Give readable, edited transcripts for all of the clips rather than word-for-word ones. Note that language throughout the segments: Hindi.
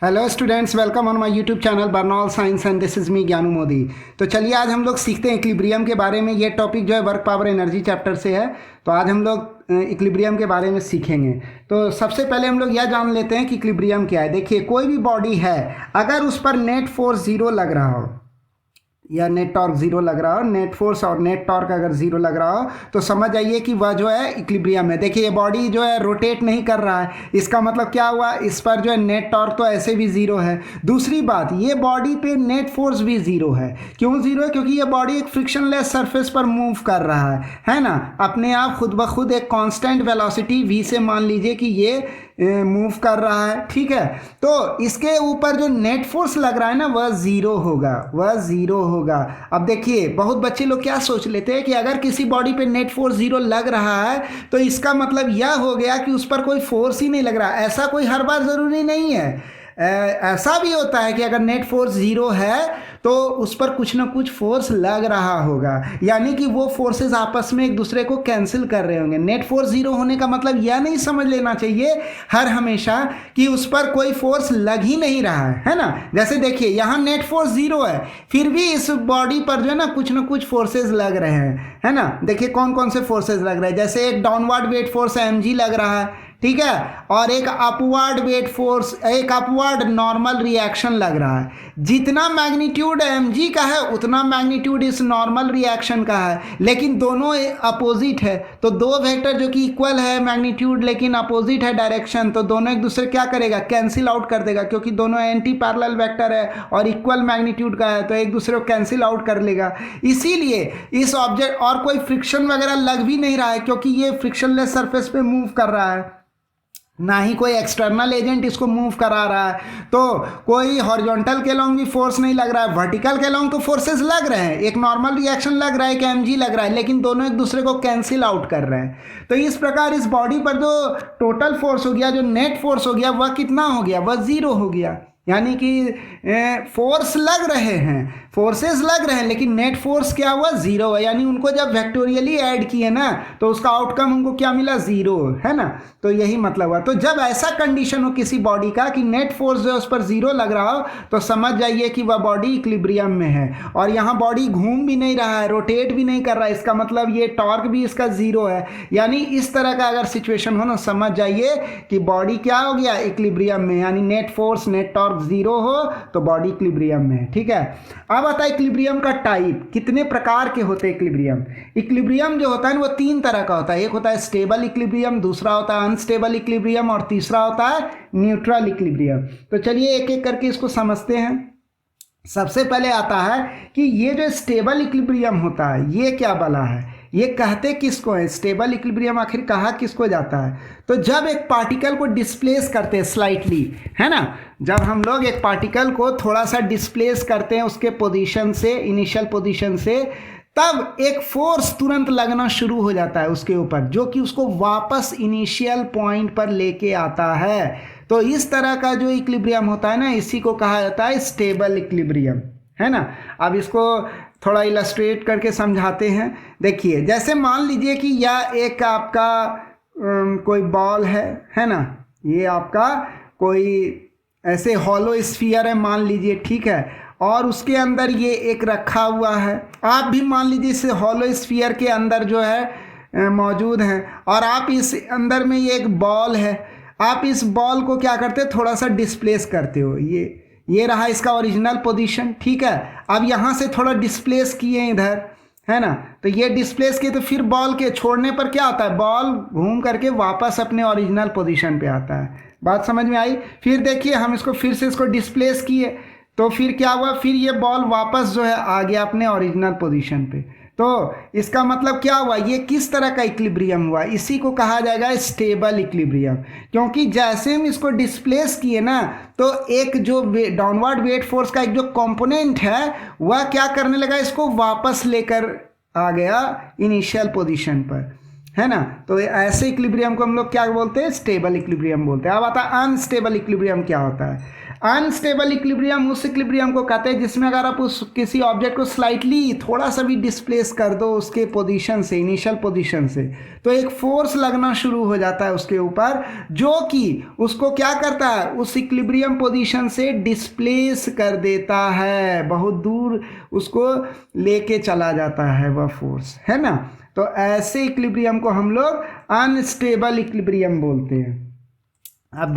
Hello students, welcome on my YouTube channel बर्नॉल science and this is me Gyanu Modi. तो चलिए आज हम लोग सीखते हैं इक्विलिब्रियम के बारे में। ये टॉपिक जो है वर्क पावर एनर्जी चैप्टर से है। तो आज हम लोग इक्विलिब्रियम के बारे में सीखेंगे। तो सबसे पहले हम लोग यह जान लेते हैं कि इक्विलिब्रियम क्या है। देखिए, कोई भी बॉडी है, अगर उस पर नेट फोर्स जीरो लग रहा हो या नेट टॉर्क जीरो लग रहा हो, नेट फोर्स और नेट टॉर्क अगर जीरो लग रहा हो तो समझ जाइए कि वह जो है इक्विलिब्रियम है। देखिए, ये बॉडी जो है रोटेट नहीं कर रहा है, इसका मतलब क्या हुआ, इस पर जो है नेट टॉर्क तो ऐसे भी जीरो है। दूसरी बात, ये बॉडी पे नेट फोर्स भी जीरो है। क्यों जीरो है? क्योंकि ये बॉडी एक फ्रिक्शनलेस सरफेस पर मूव कर रहा है ना, अपने आप खुद ब खुद एक कांस्टेंट वेलोसिटी v से मान लीजिए कि ये मूव कर रहा है। ठीक है, तो इसके ऊपर जो नेट फोर्स लग रहा है ना, वह जीरो होगा, वह जीरो होगा। अब देखिए, बहुत बच्चे लोग क्या सोच लेते हैं कि अगर किसी बॉडी पे नेट फोर्स जीरो लग रहा है तो इसका मतलब यह हो गया कि उस पर कोई फोर्स ही नहीं लग रहा। ऐसा कोई हर बार ज़रूरी नहीं है। ऐसा भी होता है कि अगर नेट फोर्स जीरो है तो उस पर कुछ ना कुछ फोर्स लग रहा होगा, यानी कि वो फोर्सेस आपस में एक दूसरे को कैंसिल कर रहे होंगे। नेट फोर्स जीरो होने का मतलब यह नहीं समझ लेना चाहिए हर हमेशा कि उस पर कोई फोर्स लग ही नहीं रहा है ना। जैसे देखिए, यहाँ नेट फोर्स जीरो है, फिर भी इस बॉडी पर जो है ना कुछ फोर्सेस लग रहे हैं, है ना। देखिए कौन कौन से फोर्सेस लग रहे हैं। जैसे एक डाउनवर्ड वेट फोर्स mg लग रहा है, ठीक है, और एक अपवर्ड वेट फोर्स, एक अपवर्ड नॉर्मल रिएक्शन लग रहा है। जितना मैग्नीट्यूड mg का है उतना मैग्नीट्यूड इस नॉर्मल रिएक्शन का है, लेकिन दोनों अपोजिट है। तो दो वेक्टर जो कि इक्वल है मैग्नीट्यूड लेकिन अपोजिट है डायरेक्शन, तो दोनों एक दूसरे क्या करेगा, कैंसिल आउट कर देगा। क्योंकि दोनों एंटी पैरेलल वेक्टर है और इक्वल मैग्नीट्यूड का है, तो एक दूसरे को कैंसिल आउट कर लेगा। इसीलिए इस ऑब्जेक्ट और कोई फ्रिक्शन वगैरह लग भी नहीं रहा है, क्योंकि ये फ्रिक्शनलेस सरफेस पे मूव कर रहा है, ना ही कोई एक्सटर्नल एजेंट इसको मूव करा रहा है। तो कोई हॉरिजॉन्टल के लॉन्ग भी फोर्स नहीं लग रहा है, वर्टिकल के लॉन्ग तो फोर्सेस लग रहे हैं, एक नॉर्मल रिएक्शन लग रहा है, एक mg लग रहा है, लेकिन दोनों एक दूसरे को कैंसिल आउट कर रहे हैं। तो इस प्रकार इस बॉडी पर जो टोटल फोर्स हो गया, जो नेट फोर्स हो गया, वह कितना हो गया, वह जीरो हो गया। यानी कि फोर्स लग रहे हैं, फोर्सेस लग रहे हैं, लेकिन नेट फोर्स क्या हुआ, जीरो है। यानी उनको जब वेक्टोरियली ऐड किए ना तो उसका आउटकम हमको क्या मिला, जीरो, है ना। तो यही मतलब हुआ। तो जब ऐसा कंडीशन हो किसी बॉडी का कि नेट फोर्स जो है उस पर जीरो लग रहा हो, तो समझ जाइए कि वह बॉडी इक्विलिब्रियम में है। और यहाँ बॉडी घूम भी नहीं रहा है, रोटेट भी नहीं कर रहा है, इसका मतलब ये टॉर्क भी इसका जीरो है। यानी इस तरह का अगर सिचुएशन हो ना, समझ जाइए कि बॉडी क्या हो गया, इक्विलिब्रियम में। यानी net force net torque zero हो तो बॉडी इक्विलिब्रियम में है। ठीक है, अब आता है इक्विलिब्रियम का टाइप, कितने प्रकार के होते हैं इक्विलिब्रियम। इक्विलिब्रियम जो होता है वो तीन तरह का होता है। एक होता है स्टेबल इक्विलिब्रियम, दूसरा होता है अनस्टेबल इक्विलिब्रियम और तीसरा होता है न्यूट्रल इक्विलिब्रियम। तो चलिए एक एक करके इसको समझते हैं। सबसे पहले आता है कि ये जो स्टेबल इक्विलिब्रियम होता है ये क्या बला है, ये कहते किसको है, स्टेबल इक्विलिब्रियम आखिर कहा किसको जाता है। तो जब एक पार्टिकल को डिस्प्लेस करते हैं स्लाइटली, है ना, जब हम लोग एक पार्टिकल को थोड़ा सा डिस्प्लेस करते हैं उसके पोजीशन से, इनिशियल पोजीशन से, तब एक फोर्स तुरंत लगना शुरू हो जाता है उसके ऊपर, जो कि उसको वापस इनिशियल पॉइंट पर लेके आता है। तो इस तरह का जो इक्विलिब्रियम होता है ना, इसी को कहा जाता है स्टेबल इक्विलिब्रियम, है ना। अब इसको थोड़ा इलस्ट्रेट करके समझाते हैं। देखिए, जैसे मान लीजिए कि यह एक आपका कोई बॉल है ना, ये आपका कोई ऐसे हॉलो स्फीयर है मान लीजिए, ठीक है, और उसके अंदर ये एक रखा हुआ है। आप भी मान लीजिए इस हॉलो स्फीयर के अंदर जो है मौजूद हैं, और आप इस अंदर में ये एक बॉल है, आप इस बॉल को क्या करते हैं, थोड़ा सा डिस्प्लेस करते हो। ये रहा इसका ओरिजिनल पोजीशन, ठीक है। अब यहाँ से थोड़ा डिस्प्लेस किए इधर, है ना, तो ये डिस्प्लेस किए, तो फिर बॉल के छोड़ने पर क्या होता है, बॉल घूम करके वापस अपने ओरिजिनल पोजीशन पे आता है। बात समझ में आई। फिर देखिए, हम इसको फिर से इसको डिस्प्लेस किए, तो फिर क्या हुआ, फिर ये बॉल वापस जो है आ गया अपने ओरिजिनल पोजीशन पे। तो इसका मतलब क्या हुआ, ये किस तरह का इक्विलिब्रियम हुआ, इसी को कहा जाएगा स्टेबल इक्विलिब्रियम। क्योंकि जैसे हम इसको डिस्प्लेस किए ना, तो एक जो डाउनवर्ड वेट फोर्स का एक जो कंपोनेंट है वह क्या करने लगा, इसको वापस लेकर आ गया इनिशियल पोजीशन पर, है ना। तो ऐसे इक्विलिब्रियम को हम लोग क्या बोलते हैं, स्टेबल इक्विलिब्रियम बोलते हैं। अब आता है अनस्टेबल इक्विलिब्रियम क्या होता है। अनस्टेबल इक्विलिब्रियम उस इक्विलिब्रियम को कहते हैं जिसमें अगर आप उस किसी ऑब्जेक्ट को स्लाइटली थोड़ा सा भी डिस्प्लेस कर दो उसके पोजीशन से, इनिशियल पोजीशन से, तो एक फोर्स लगना शुरू हो जाता है उसके ऊपर, जो कि उसको क्या करता है, उस इक्विलिब्रियम पोजीशन से डिस्प्लेस कर देता है, बहुत दूर उसको लेके चला जाता है वह फोर्स, है ना। तो ऐसे इक्विलिब्रियम को हम लोग अनस्टेबल इक्विलिब्रियम बोलते हैं। अब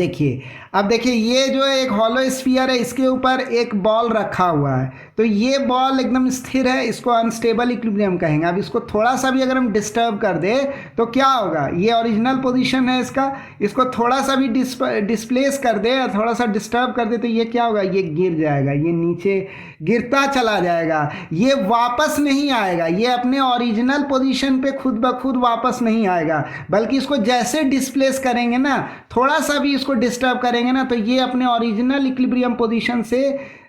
देखिए ये जो एक हॉलो स्फीयर है, इसके ऊपर एक बॉल रखा हुआ है, तो ये बॉल एकदम स्थिर है, इसको अनस्टेबल इक्विलिब्रियम कहेंगे। अब इसको थोड़ा सा भी अगर हम डिस्टर्ब कर दे तो क्या होगा, ये ओरिजिनल पोजीशन है इसका, इसको थोड़ा सा भी डिस्प्लेस कर दे या थोड़ा सा डिस्टर्ब कर दे तो ये क्या होगा, ये गिर जाएगा, ये नीचे गिरता चला जाएगा, ये वापस नहीं आएगा, ये अपने ओरिजिनल पोजीशन पे खुद ब खुद वापस नहीं आएगा, बल्कि इसको जैसे डिस्प्लेस करेंगे ना, थोड़ा सा भी इसको डिस्टर्ब करेंगे ना, तो ये अपने ओरिजिनल इक्विलिब्रियम पोजीशन से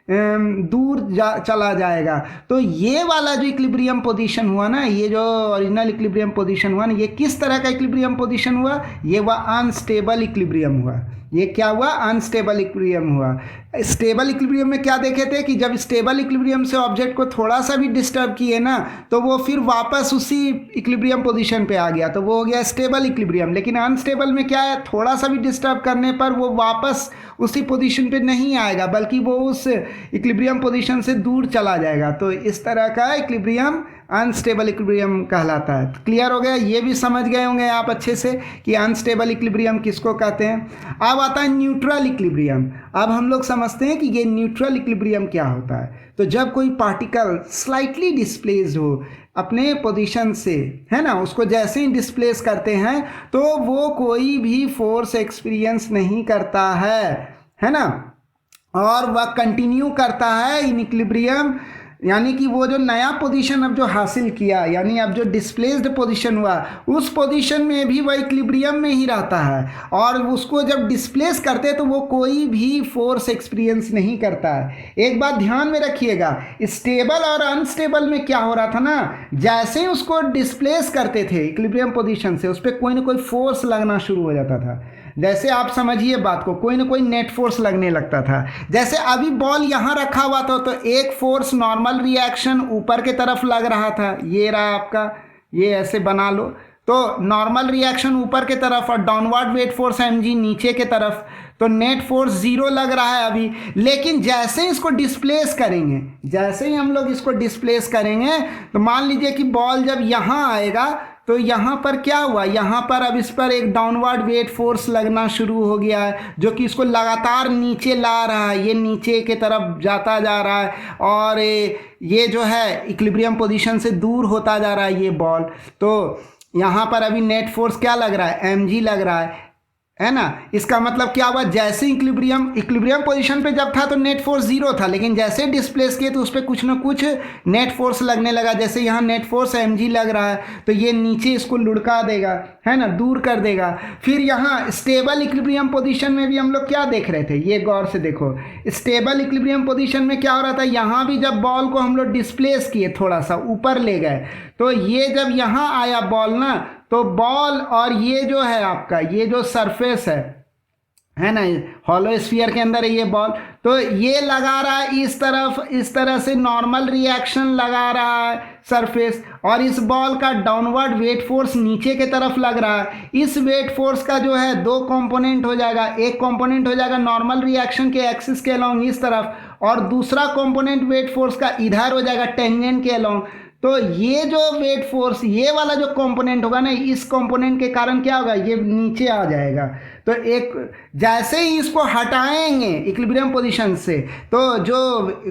दूर चला जाएगा। तो ये वाला जो इक्विलिब्रियम पोजीशन हुआ ना, ये जो ओरिजिनल इक्विलिब्रियम पोजीशन हुआ ना, ये किस तरह का इक्विलिब्रियम पोजीशन हुआ, ये हुआ अनस्टेबल इक्विलिब्रियम हुआ। ये क्या हुआ, अनस्टेबल इक्विलिब्रियम हुआ। स्टेबल इक्विलिब्रियम में क्या देखे थे कि जब स्टेबल इक्विलिब्रियम से ऑब्जेक्ट को थोड़ा सा भी डिस्टर्ब किए ना, तो वो फिर वापस उसी इक्विलिब्रियम पोजीशन पे आ गया, तो वो हो गया स्टेबल इक्विलिब्रियम। लेकिन अनस्टेबल में क्या है, थोड़ा सा भी डिस्टर्ब करने पर वो वापस उसी पोजीशन पे नहीं आएगा, बल्कि वो उस इक्विलिब्रियम पोजीशन से दूर चला जाएगा। तो इस तरह का इक्विलिब्रियम अनस्टेबल इक्विलिब्रियम कहलाता है। क्लियर हो गया, ये भी समझ गए होंगे आप अच्छे से कि अनस्टेबल इक्विलिब्रियम किसको कहते हैं। अब आता है न्यूट्रल इक्विलिब्रियम। अब हम लोग समझते हैं कि ये न्यूट्रल इक्विलिब्रियम क्या होता है। तो जब कोई पार्टिकल स्लाइटली डिस्प्लेस्ड हो अपने पोजीशन से, है ना, उसको जैसे ही डिस्प्लेस करते हैं तो वो कोई भी फोर्स एक्सपीरियंस नहीं करता है ना, और वह कंटिन्यू करता है इन इक्विलिब्रियम, यानी कि वो जो नया पोजीशन अब जो हासिल किया, यानी अब जो डिस्प्लेस्ड पोजीशन हुआ, उस पोजीशन में भी वह इक्विलिब्रियम में ही रहता है, और उसको जब डिस्प्लेस करते हैं तो वो कोई भी फोर्स एक्सपीरियंस नहीं करता है। एक बात ध्यान में रखिएगा, स्टेबल और अनस्टेबल में क्या हो रहा था ना, जैसे ही उसको डिस्प्लेस करते थे इक्विलिब्रियम पोजीशन से, उस पर कोई ना कोई फोर्स लगना शुरू हो जाता था। जैसे आप समझिए बात को, कोई ना कोई नेट फोर्स लगने लगता था। जैसे अभी बॉल यहाँ रखा हुआ था तो एक फोर्स नॉर्मल रिएक्शन ऊपर के तरफ लग रहा था, ये रहा आपका, ये ऐसे बना लो, तो नॉर्मल रिएक्शन ऊपर के तरफ और डाउनवर्ड वेट फोर्स mg नीचे के तरफ, तो नेट फोर्स 0 लग रहा है अभी। लेकिन जैसे ही इसको डिस्प्लेस करेंगे, जैसे ही हम लोग इसको डिस्प्लेस करेंगे, तो मान लीजिए कि बॉल जब यहाँ आएगा तो यहाँ पर क्या हुआ, यहाँ पर अब इस पर एक डाउनवर्ड वेट फोर्स लगना शुरू हो गया है, जो कि इसको लगातार नीचे ला रहा है, ये नीचे की तरफ जाता जा रहा है, और ये जो है इक्विलिब्रियम पोजीशन से दूर होता जा रहा है ये बॉल। तो यहाँ पर अभी नेट फोर्स क्या लग रहा है, mg लग रहा है ना। इसका मतलब क्या हुआ, जैसे इक्विलिब्रियम पोजीशन पे जब था तो नेट फोर्स 0 था, लेकिन जैसे डिस्प्लेस किए तो उस पर कुछ ना कुछ नेट फोर्स लगने लगा। जैसे यहाँ नेट फोर्स mg लग रहा है तो ये नीचे इसको लुढ़का देगा, है ना, दूर कर देगा। फिर यहाँ स्टेबल इक्विलिब्रियम पोजीशन में भी हम लोग क्या देख रहे थे, ये गौर से देखो, स्टेबल इक्विलिब्रियम पोजीशन में क्या हो रहा था, यहाँ भी जब बॉल को हम लोग डिस्प्लेस किए, थोड़ा सा ऊपर ले गए, तो ये जब यहाँ आया बॉल ना, तो बॉल और ये जो है आपका, ये जो सरफेस है ना, हॉलो स्फीयर के अंदर है ये बॉल, तो ये लगा रहा है इस तरफ, इस तरह से नॉर्मल रिएक्शन लगा रहा है सरफेस, और इस बॉल का डाउनवर्ड वेट फोर्स नीचे के तरफ लग रहा है। इस वेट फोर्स का जो है 2 कंपोनेंट हो जाएगा, एक कंपोनेंट हो जाएगा नॉर्मल रिएक्शन के एक्सिस के अलोंग इस तरफ, और दूसरा कंपोनेंट वेट फोर्स का इधर हो जाएगा टेंजेंट के अलोंग। तो ये जो वेट फोर्स, ये वाला जो कंपोनेंट होगा ना, इस कंपोनेंट के कारण क्या होगा, ये नीचे आ जाएगा। तो एक जैसे ही इसको हटाएंगे इक्विलिब्रियम पोजीशन से, तो जो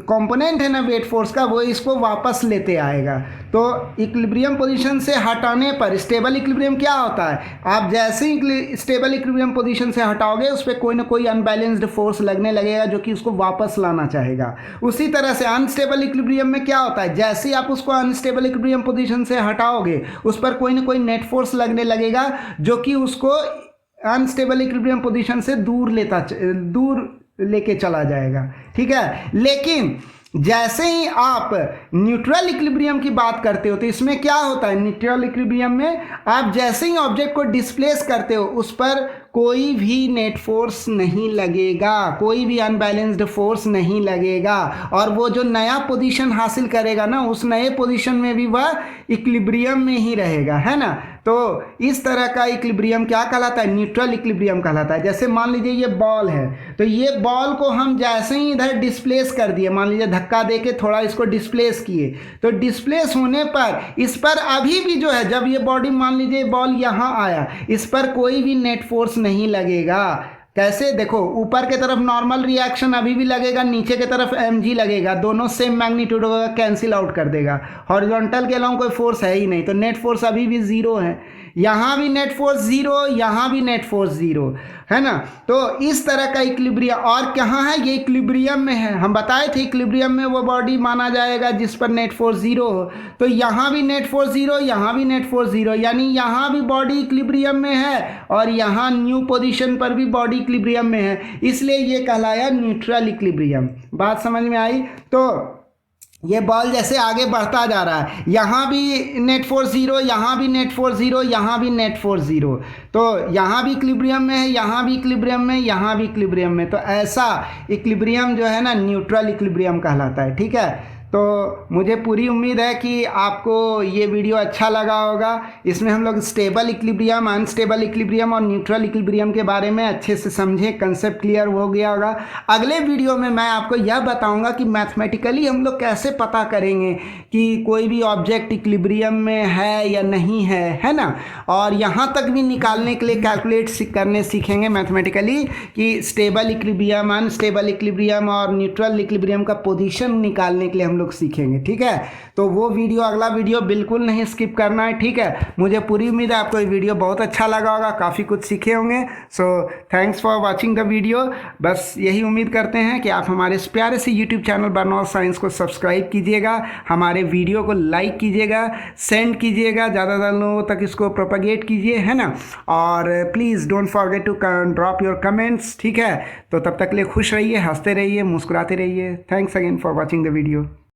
कंपोनेंट है ना वेट फोर्स का, वो इसको वापस लेते आएगा। तो इक्विलिब्रियम पोजीशन से हटाने पर स्टेबल इक्विलिब्रियम क्या होता है, आप जैसे ही स्टेबल इक्विलिब्रियम पोजीशन से हटाओगे, उस पर कोई ना कोई अनबैलेंस्ड फोर्स लगने लगेगा जो कि उसको वापस लाना चाहेगा। उसी तरह से अनस्टेबल इक्विलिब्रियम में क्या होता है, जैसे ही आप उसको अनस्टेबल इक्विलिब्रियम पोजीशन से हटाओगे, उस पर कोई ना कोई नेट फोर्स लगने लगेगा जो कि उसको अनस्टेबल इक्विलिब्रियम पोजीशन से दूर लेके चला जाएगा। ठीक है, लेकिन जैसे ही आप न्यूट्रल इक्विलिब्रियम की बात करते हो तो इसमें क्या होता है, न्यूट्रल इक्विलिब्रियम में आप जैसे ही ऑब्जेक्ट को डिस्प्लेस करते हो उस पर कोई भी नेट फोर्स नहीं लगेगा, कोई भी अनबैलेंस्ड फोर्स नहीं लगेगा, और वो जो नया पोजीशन हासिल करेगा ना उस नए पोजीशन में भी वह इक्विलिब्रियम में ही रहेगा, है ना। तो इस तरह का इक्विलिब्रियम क्या कहलाता है, न्यूट्रल इक्विलिब्रियम कहलाता है। जैसे मान लीजिए ये बॉल है, तो ये बॉल को हम जैसे ही इधर डिस्प्लेस कर दिए, मान लीजिए धक्का दे के थोड़ा इसको डिस्प्लेस किए, तो डिस्प्लेस होने पर इस पर अभी भी जो है, जब ये बॉडी मान लीजिए बॉल यहाँ आया, इस पर कोई भी नेट फोर्स नहीं लगेगा। कैसे, देखो ऊपर के तरफ नॉर्मल रिएक्शन अभी भी लगेगा, नीचे के तरफ mg लगेगा, दोनों सेम मैग्नीट्यूड होगा, कैंसिल आउट कर देगा। हॉरिजॉन्टल के अलावा कोई फोर्स है ही नहीं, तो नेट फोर्स अभी भी जीरो है। यहाँ भी नेट फोर्स जीरो, यहाँ भी नेट फोर्स जीरो, है ना। तो इस तरह का इक्विलिब्रियम, और कहाँ है ये, इक्विलिब्रियम में है। हम बताए थे इक्विलिब्रियम में वो बॉडी माना जाएगा जिस पर नेट फोर्स जीरो हो। तो यहाँ भी नेट फोर्स जीरो, यहाँ भी नेट फोर्स जीरो, यानी यहाँ भी बॉडी इक्विलिब्रियम में है और यहाँ न्यू पोजीशन पर भी बॉडी इक्विलिब्रियम में है, इसलिए ये कहलाया न्यूट्रल इक्विलिब्रियम। बात समझ में आई। तो ये बॉल जैसे आगे बढ़ता जा रहा है, यहाँ भी नेट फोर्स जीरो, यहाँ भी नेट फोर्स जीरो, यहाँ भी नेट फोर्स जीरो, तो यहाँ भी इक्विलिब्रियम में है, यहाँ भी इक्विलिब्रियम में, यहाँ भी इक्विलिब्रियम में। तो ऐसा इक्विलिब्रियम जो है ना न्यूट्रल इक्विलिब्रियम कहलाता है, ठीक है। तो मुझे पूरी उम्मीद है कि आपको ये वीडियो अच्छा लगा होगा। इसमें हम लोग स्टेबल इक्विलिब्रियम, अनस्टेबल इक्विलिब्रियम और न्यूट्रल इक्विलिब्रियम के बारे में अच्छे से समझे, कंसेप्ट क्लियर हो गया होगा। अगले वीडियो में मैं आपको यह बताऊंगा कि मैथमेटिकली हम लोग कैसे पता करेंगे कि कोई भी ऑब्जेक्ट इक्विलिब्रियम में है या नहीं है ना। और यहाँ तक भी निकालने के लिए कैलकुलेट करने सीखेंगे मैथमेटिकली कि स्टेबल इक्विलिब्रियम, अनस्टेबल इक्विलिब्रियम और न्यूट्रल इक्विलिब्रियम का पोजीशन निकालने के लिए हम लोग सीखेंगे, ठीक है। तो वो वीडियो, अगला वीडियो बिल्कुल नहीं स्किप करना है, ठीक है। मुझे पूरी उम्मीद है आपको ये वीडियो बहुत अच्छा लगा होगा, काफ़ी कुछ सीखे होंगे। So thanks for watching the video. बस यही उम्मीद करते हैं कि आप हमारे इस प्यारे से यूट्यूब चैनल बर्नौल्ड साइंस को सब्सक्राइब कीजिएगा, हमारे वीडियो को लाइक कीजिएगा, सेंड कीजिएगा, ज़्यादा लोगों तक इसको प्रोपेगेट कीजिए, है ना। और please don't forget to drop your comments, ठीक है। तो तब तक के लिए खुश रहिए, हंसते रहिए, मुस्कुराते रहिए। Thanks again for watching the video.